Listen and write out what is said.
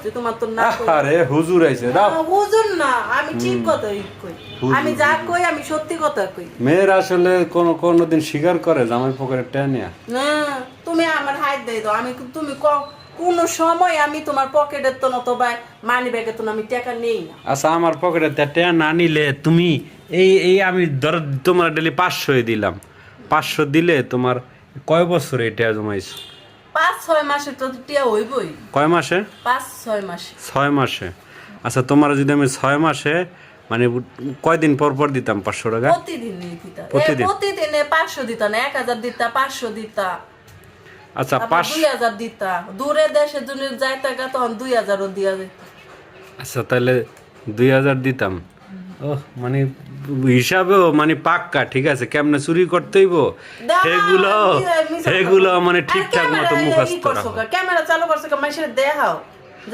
যে তোমার তো না আরে হুজুর আইছে দাও। হুজুর না, আমি ঠিক কথাই কই। আমি যা কই আমি সত্যি কথা কই। মেয়ের আসলে কোনদিন স্বীকার করে জামাই পকেটে টাকা নিয়া? না, তুমি আমার হাত দিয়ে দাও। আমি তুমি কোন সময় আমি তোমার পকেটের তো নতবা মানি ব্যাগে তো আমি টাকা নেই না। আচ্ছা আমার পকেটে টাকা না নিলে তুমি এই আমি ধরো তোমার ডেলি 500 দিলাম, 500 দিলে তোমার কয় বছরে এটা জমাইছো? 5-6 মাসে তো টিয়া হইবই। কয় মাসে? 5-6 মাসে। 6 মাসে। আচ্ছা তোমার যদি আমি 6 মাসে মানে কয়দিন পর পর দিতাম 500 টাকা? প্রতিদিন দিতা। প্রতিদিন? প্রতিদিনে 500 দিতা না, 1000 দিতা, 500 দিতা। আচ্ছা 2000 দিতা। দূরে দেশে দুনিয়া যাইতা গা তখন 2000 ও দিয়া যেত। আচ্ছা তাহলে 2000 দিতাম। ওহ মানে হিসাবেও মানে পাক্কা ঠিক আছে, কেমনে চুরি করতে হইব সেগুলো মানে ঠিকঠাক মতো মুখস্থ রাখো। ক্যামেরা চালু করছে মাইসের দেখাও।